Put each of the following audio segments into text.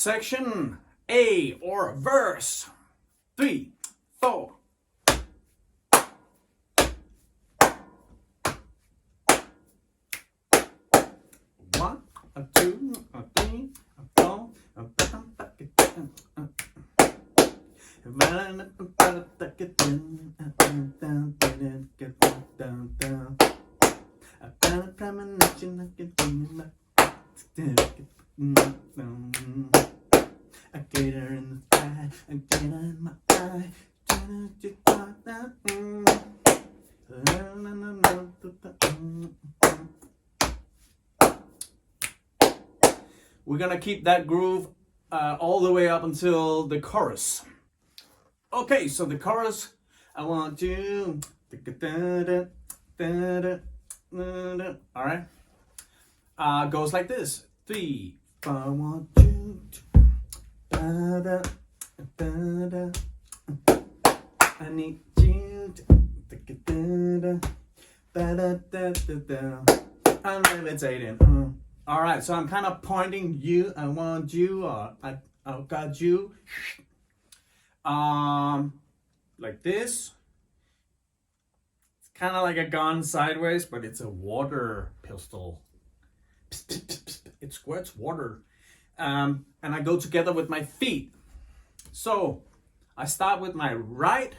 section A or verse. 3, 4. One, a two, a three, a four, a I get her in the sky, I get her in my eye. We're gonna keep that groove all the way up until the chorus. Okay, so the chorus, I want you. Alright. Goes like this. 3, 4, I want you. I need you. I'm levitating. Alright, so I'm kind of pointing you. I want you. Or I got you. Like this. It's kind of like a gun sideways, but it's a water pistol. It squirts water. And I go together with my feet. So I start with my right.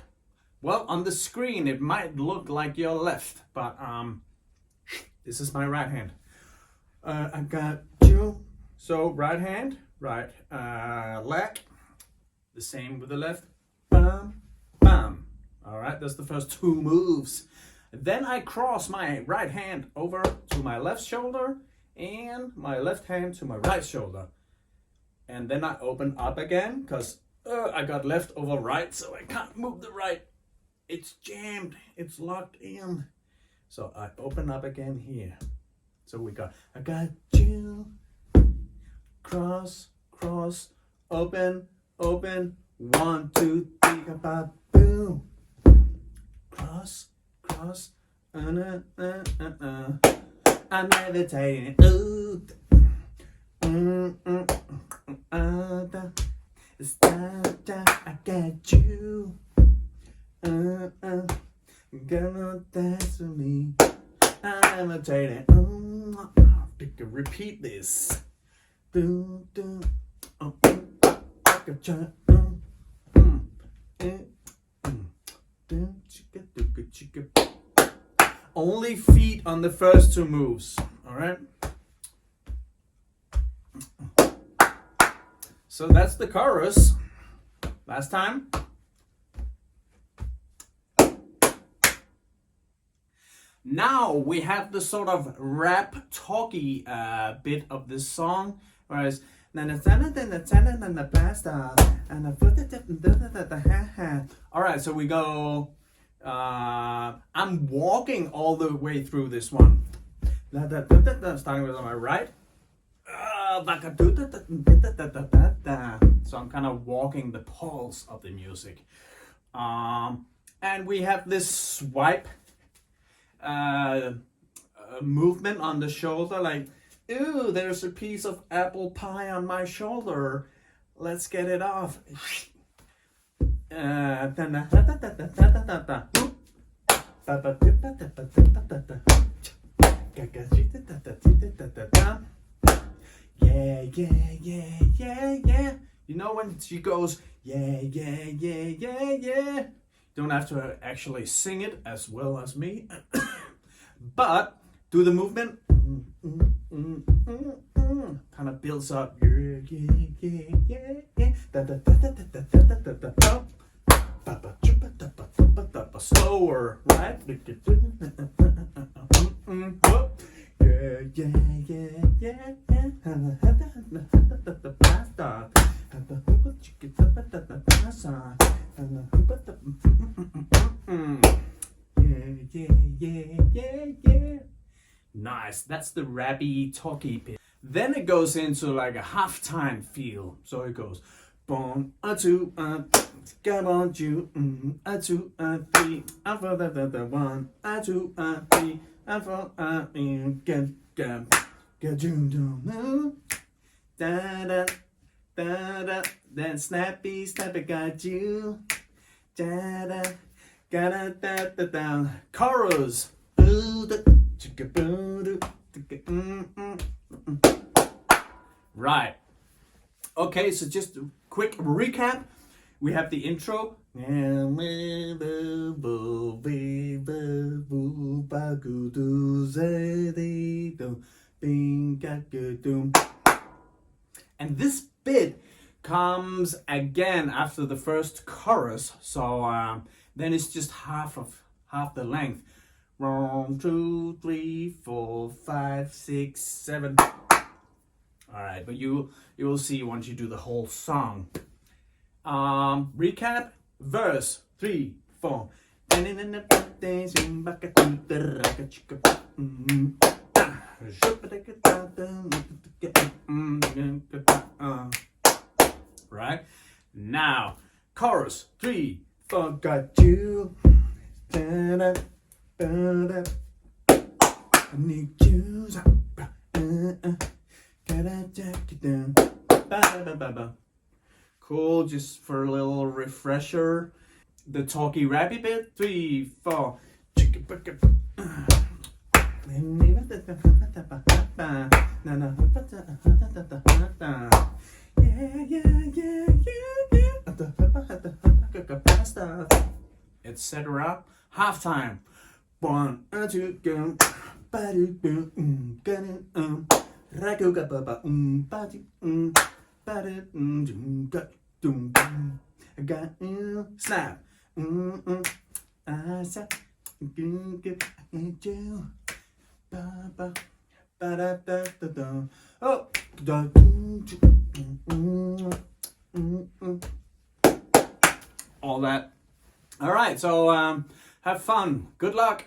Well, on the screen it might look like your left, but this is my right hand. I got you. So right hand, right leg. The same with the left. Bam, bam. All right, that's the first 2 moves. Then I cross my right hand over to my left shoulder and my left hand to my right shoulder. And then I open up again because I got left over right, so I can't move the right. It's jammed, it's locked in. So I open up again here. So we got, I got you, cross, cross, open, open, 1, 2, 3, boom, cross, cross, I'm levitating, ooh, I got you, gonna dance with me, I'm levitating, repeat this, only feet on the first 2 moves, all right? So that's the chorus. Last time. Now we have the sort of rap talky bit of this song, whereas alright, so we go, I'm walking all the way through this one. Starting with on my right. So I'm kind of walking the pulse of the music. And we have this swipe movement on the shoulder, like, ooh, there's a piece of apple pie on my shoulder. Let's get it off. Yeah, yeah, yeah, yeah, yeah. You know when she goes, yeah, yeah, yeah, yeah, yeah. You don't have to actually sing it as well as me. But do the movement. Kind of builds up. Yeah, yeah, yeah, yeah, yeah. Slower, right? Yeah, yeah, yeah, yeah, yeah. Yeah. Nice. That's the rappy, talky bit. Then it goes into like a halftime feel. So it goes, boom, a two, come on you, a two, a three, a four, the 1, a 2, a 3, a 4, a get you, da da da da. Then snappy, snappy, got you. Da da, da da da da. Chorus. Right. Okay, so just a quick recap. We have the intro. And this bit comes again after the first chorus, so then it's just half the length. 1, 2, 3, 4, 5, 6, 7. All right, but you will see once you do the whole song. Recap, verse 3, 4. Right now, chorus 3, 4. Got you. I need you. Cool, just for a little refresher. The talky rappy bit, 3, 4. Etc. Halftime. 1, 2, go. Snap. Oh. All that. All right, so have fun. Good luck.